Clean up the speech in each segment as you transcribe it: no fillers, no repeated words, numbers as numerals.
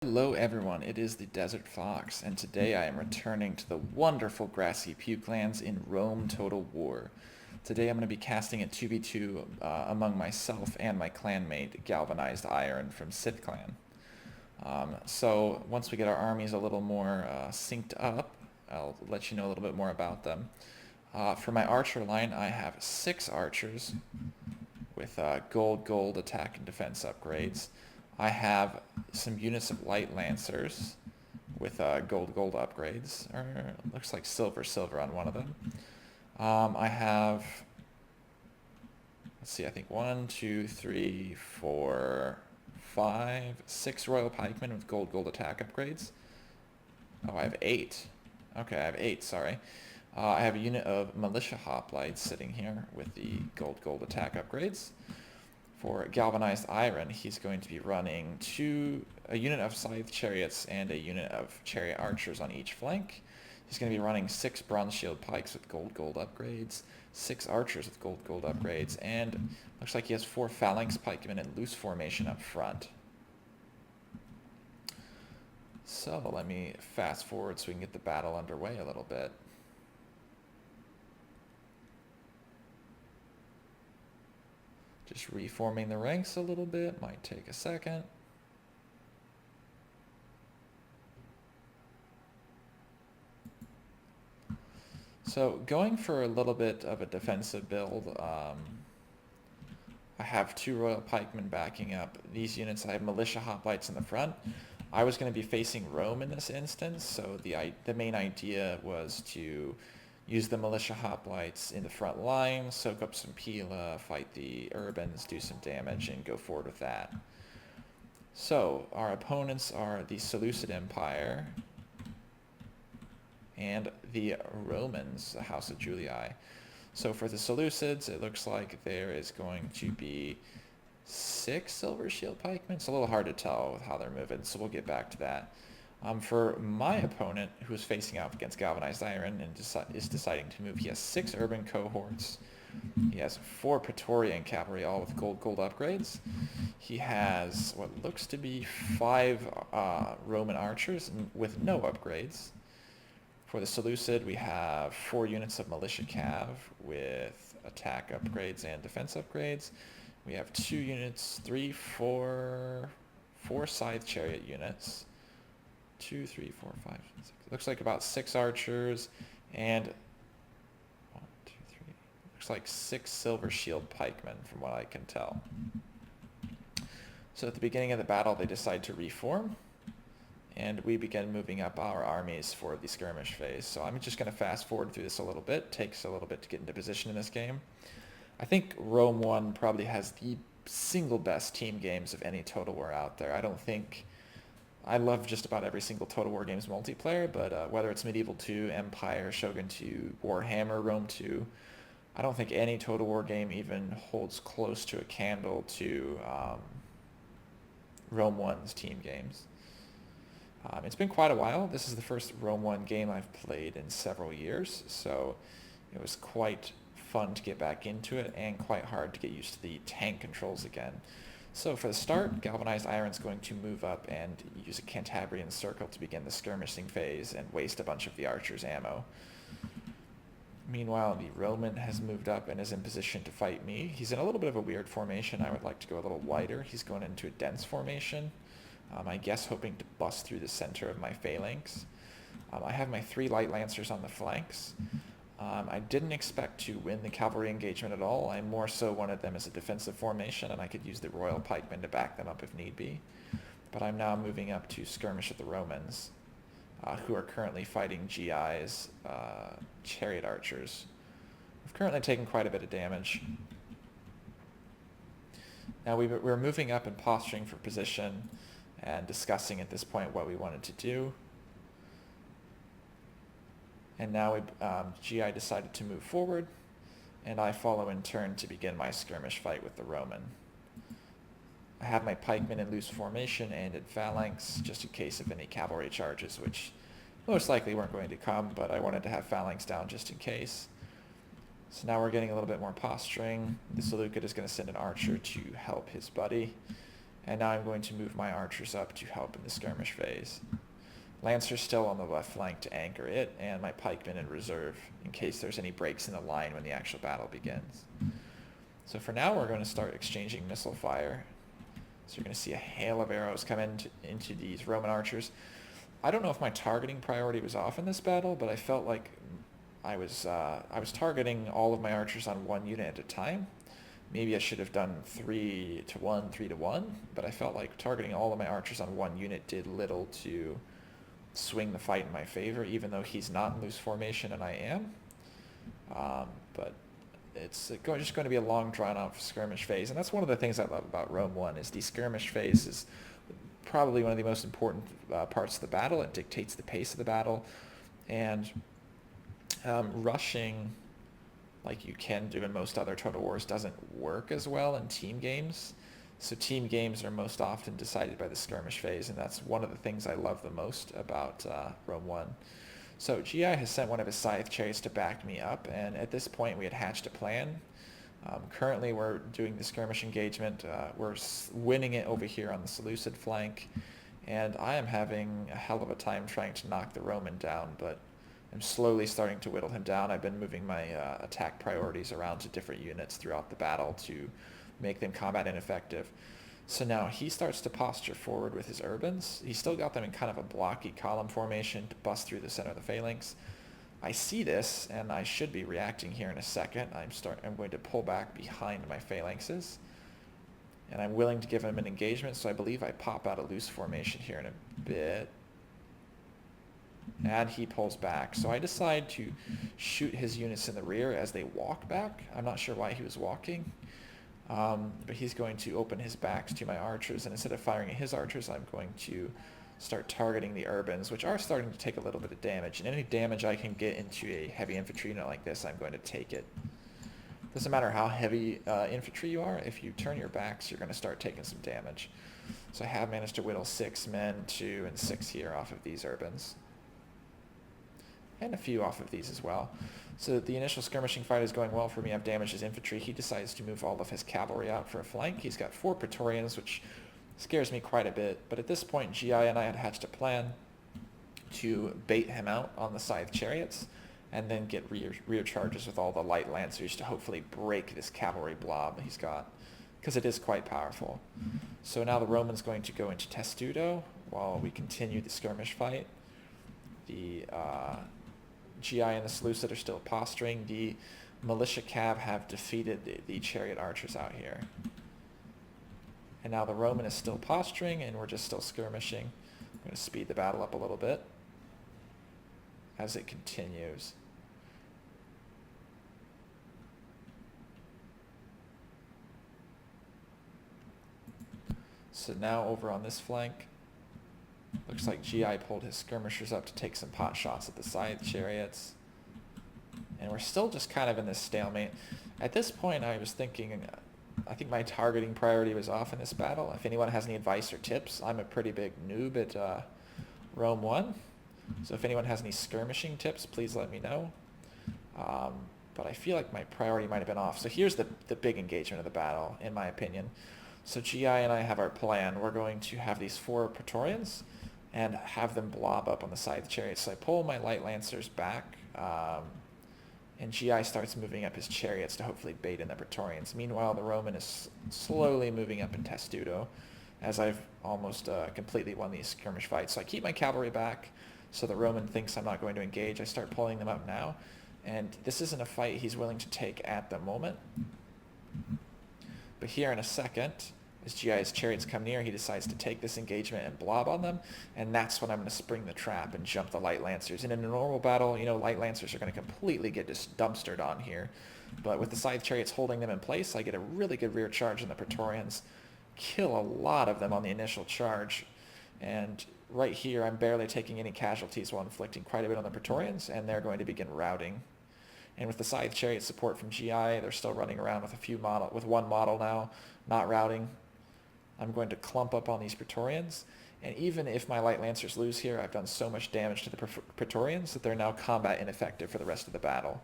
Hello everyone, it is the Desert Fox, and today I am returning to the wonderful grassy puke lands in Rome Total War. Today I'm going to be casting a 2v2 among myself and my clanmate, Galvanized Iron from Sith Clan. So once we get our armies a little more synced up, I'll let you know a little bit more about them. For my archer line, I have 6 archers with gold attack and defense upgrades. I have some units of light lancers with gold upgrades, or looks like silver on one of them. I have, let's see, I think 1, 2, 3, 4, 5, 6 royal pikemen with gold attack upgrades. Oh, I have 8. Okay, I have 8, sorry. I have a unit of militia hoplites sitting here with the gold attack upgrades. For Galvanized Iron, he's going to be running a unit of scythe chariots and a unit of chariot archers on each flank. He's going to be running 6 bronze shield pikes with gold upgrades, 6 archers with gold upgrades, and looks like he has 4 phalanx pikemen in loose formation up front. So let me fast forward so we can get the battle underway a little bit. Just reforming the ranks a little bit, might take a second. So going for a little bit of a defensive build, I have 2 royal pikemen backing up these units. I have militia hoplites in the front. I was going to be facing Rome in this instance, so the main idea was to use the militia hoplites in the front line, soak up some Pila, fight the Urbans, do some damage, and go forward with that. So, our opponents are the Seleucid Empire and the Romans, the House of Julii. So for the Seleucids, it looks like there is going to be 6 silver shield pikemen. It's a little hard to tell with how they're moving, so we'll get back to that. For my opponent, who is facing off against Galvanized Iron and is deciding to move, he has 6 urban cohorts. He has 4 Praetorian cavalry, all with gold upgrades. He has what looks to be 5 Roman archers with no upgrades. For the Seleucid, we have 4 units of militia cav with attack upgrades and defense upgrades. We have 2 units, 4 scythe chariot units. 2, 3, 4, 5, 6. Looks like about 6 archers and 1, 2, 3. Looks like 6 silver shield pikemen from what I can tell. So at the beginning of the battle, they decide to reform, and we begin moving up our armies for the skirmish phase. So I'm just going to fast forward through this a little bit. It takes a little bit to get into position in this game. I think Rome 1 probably has the single best team games of any Total War out there. I love just about every single Total War game's multiplayer, but whether it's Medieval 2, Empire, Shogun 2, Warhammer, Rome 2, I don't think any Total War game even holds close to a candle to Rome 1's team games. It's been quite a while. This is the first Rome 1 game I've played in several years, so it was quite fun to get back into it and quite hard to get used to the tank controls again. So for the start, Galvanized Iron's going to move up and use a Cantabrian Circle to begin the skirmishing phase and waste a bunch of the archer's ammo. Meanwhile, the Roman has moved up and is in position to fight me. He's in a little bit of a weird formation. I would like to go a little wider. He's going into a dense formation, I guess hoping to bust through the center of my phalanx. I have my 3 light lancers on the flanks. I didn't expect to win the cavalry engagement at all. I more so wanted them as a defensive formation, and I could use the royal pikemen to back them up if need be. But I'm now moving up to skirmish with the Romans, who are currently fighting GI's chariot archers. We've currently taken quite a bit of damage. Now we're moving up and posturing for position and discussing at this point what we wanted to do. And now GI decided to move forward, and I follow in turn to begin my skirmish fight with the Roman. I have my pikemen in loose formation and in phalanx, just in case of any cavalry charges, which most likely weren't going to come, but I wanted to have phalanx down just in case. So now we're getting a little bit more posturing. The Seleucid is going to send an archer to help his buddy. And now I'm going to move my archers up to help in the skirmish phase. Lancers still on the left flank to anchor it, and my pikemen in reserve in case there's any breaks in the line when the actual battle begins. So for now, we're going to start exchanging missile fire. So you're going to see a hail of arrows come into these Roman archers. I don't know if my targeting priority was off in this battle, but I felt like I was targeting all of my archers on one unit at a time. Maybe I should have done 3 to 1, 3 to 1, but I felt like targeting all of my archers on one unit did little to swing the fight in my favor, even though he's not in loose formation and I am. But it's just going to be a long, drawn-out skirmish phase, and that's one of the things I love about Rome 1, is the skirmish phase is probably one of the most important parts of the battle. It dictates the pace of the battle, and rushing like you can do in most other Total Wars doesn't work as well in team games. So team games are most often decided by the skirmish phase, and that's one of the things I love the most about Rome 1. So GI has sent one of his scythe chariots to back me up, and at this point we had hatched a plan. Currently we're doing the skirmish engagement. We're winning it over here on the Seleucid flank, and I am having a hell of a time trying to knock the Roman down, but I'm slowly starting to whittle him down. I've been moving my attack priorities around to different units throughout the battle to make them combat ineffective. So now he starts to posture forward with his urbans. He's still got them in kind of a blocky column formation to bust through the center of the phalanx. I see this, and I should be reacting here in a second. I'm going to pull back behind my phalanxes, and I'm willing to give him an engagement, so I believe I pop out a loose formation here in a bit. And he pulls back. So I decide to shoot his units in the rear as they walk back. I'm not sure why he was walking, but he's going to open his backs to my archers, and instead of firing at his archers, I'm going to start targeting the urbans, which are starting to take a little bit of damage. And any damage I can get into a heavy infantry unit like this, I'm going to take it. Doesn't matter how heavy infantry you are, if you turn your backs, you're going to start taking some damage. So I have managed to whittle 6 men, 2 and 6 here off of these urbans, and a few off of these as well. So the initial skirmishing fight is going well for me. I've damaged his infantry. He decides to move all of his cavalry out for a flank. He's got 4 Praetorians, which scares me quite a bit. But at this point, GI and I had hatched a plan to bait him out on the scythe chariots and then get rear charges with all the light lancers to hopefully break this cavalry blob he's got, because it is quite powerful. So now the Roman's going to go into Testudo while we continue the skirmish fight. The GI and the Seleucid are still posturing. The militia cav have defeated the chariot archers out here. And now the Roman is still posturing, and we're just still skirmishing. I'm going to speed the battle up a little bit as it continues. So now over on this flank, looks like GI pulled his skirmishers up to take some pot shots at the scythe chariots. And we're still just kind of in this stalemate. At this point, I was thinking, I think my targeting priority was off in this battle. If anyone has any advice or tips, I'm a pretty big noob at Rome 1. So if anyone has any skirmishing tips, please let me know. But I feel like my priority might have been off. So here's the big engagement of the battle, in my opinion. So GI and I have our plan. We're going to have these 4 Praetorians and have them blob up on the scythe chariots. So I pull my light lancers back, and GI starts moving up his chariots to hopefully bait in the Praetorians. Meanwhile, the Roman is slowly moving up in Testudo, as I've almost completely won these skirmish fights. So I keep my cavalry back, so the Roman thinks I'm not going to engage. I start pulling them up now, and this isn't a fight he's willing to take at the moment. But here in a second, as GI's chariots come near, he decides to take this engagement and blob on them, and that's when I'm going to spring the trap and jump the light lancers. And in a normal battle, you know, light lancers are going to completely get just dumpstered on here. But with the scythe chariots holding them in place, I get a really good rear charge on the Praetorians, kill a lot of them on the initial charge, and right here I'm barely taking any casualties while inflicting quite a bit on the Praetorians, and they're going to begin routing. And with the scythe chariot support from GI, they're still running around with one model now, not routing. I'm going to clump up on these Praetorians, and even if my light lancers lose here, I've done so much damage to the Praetorians that they're now combat ineffective for the rest of the battle.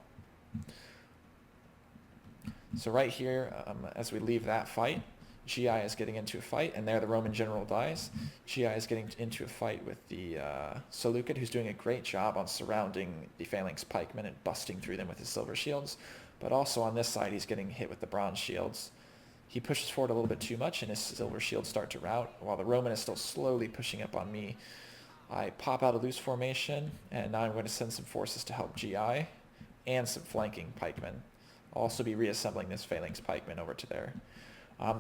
So right here, as we leave that fight, GI is getting into a fight, and there the Roman general dies. GI is getting into a fight with the Seleucid, who's doing a great job on surrounding the phalanx pikemen and busting through them with his silver shields. But also on this side, he's getting hit with the bronze shields. He pushes forward a little bit too much, and his silver shields start to rout, while the Roman is still slowly pushing up on me. I pop out a loose formation, and now I'm going to send some forces to help GI and some flanking pikemen. I'll also be reassembling this phalanx pikemen over to there.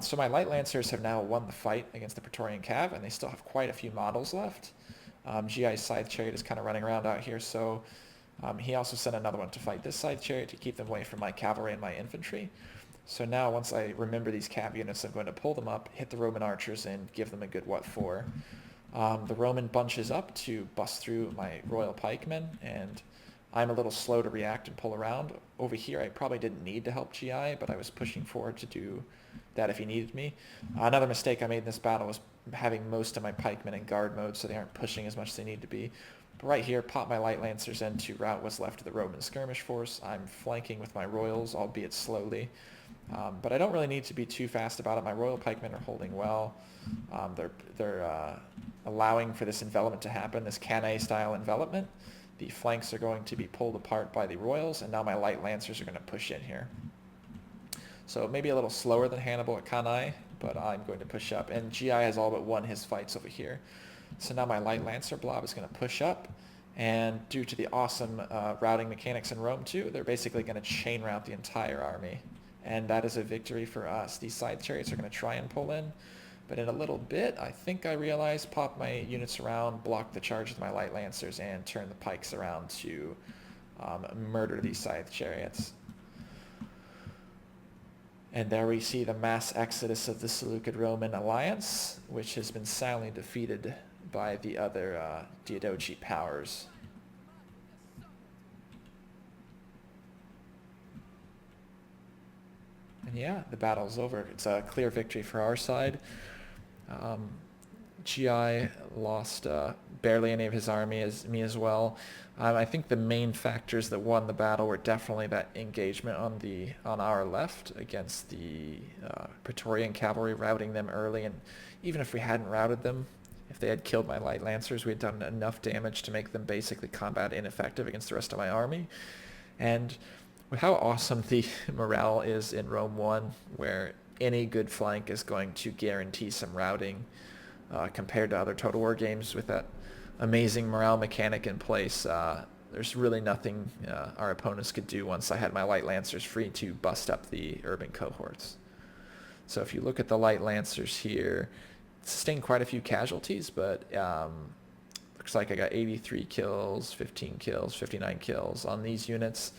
So my light lancers have now won the fight against the Praetorian Cav, and they still have quite a few models left. GI's scythe chariot is kind of running around out here, so he also sent another one to fight this scythe chariot to keep them away from my cavalry and my infantry. So now once I remember these cav units, I'm going to pull them up, hit the Roman archers, and give them a good what for. The Roman bunches up to bust through my royal pikemen, and I'm a little slow to react and pull around. Over here, I probably didn't need to help GI, but I was pushing forward to do that if he needed me. Another mistake I made in this battle was having most of my pikemen in guard mode, so they aren't pushing as much as they need to be. But right here, pop my light lancers in to rout what's left of the Roman skirmish force. I'm flanking with my royals, albeit slowly. But I don't really need to be too fast about it. My royal pikemen are holding well. They're allowing for this envelopment to happen, this Cannae-style envelopment. The flanks are going to be pulled apart by the royals, and now my light lancers are going to push in here. So maybe a little slower than Hannibal at Cannae, but I'm going to push up. And GI has all but won his fights over here. So now my light lancer blob is going to push up, and due to the awesome routing mechanics in Rome too, they're basically going to chain rout the entire army. And that is a victory for us. These scythe chariots are going to try and pull in, but in a little bit, I think I realized, pop my units around, block the charge with my light lancers, and turn the pikes around to murder these scythe chariots. And there we see the mass exodus of the Seleucid-Roman alliance, which has been soundly defeated by the other Diadochi powers. And yeah, the battle's over. It's a clear victory for our side. GI lost barely any of his army, as me as well. I think the main factors that won the battle were definitely that engagement on our left against the Praetorian cavalry, routing them early, and even if we hadn't routed them, if they had killed my light lancers, we had done enough damage to make them basically combat ineffective against the rest of my army. And with how awesome the morale is in Rome 1, where any good flank is going to guarantee some routing, compared to other Total War games with that amazing morale mechanic in place, there's really nothing our opponents could do once I had my light lancers free to bust up the urban cohorts. So if you look at the light lancers here, sustained quite a few casualties, but looks like I got 83 kills, 15 kills, 59 kills on these units.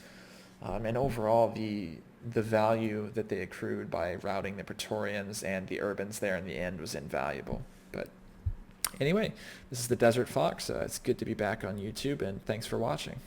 And overall, the value that they accrued by routing the Praetorians and the Urbans there in the end was invaluable. But anyway, this is the Desert Fox. It's good to be back on YouTube, and thanks for watching.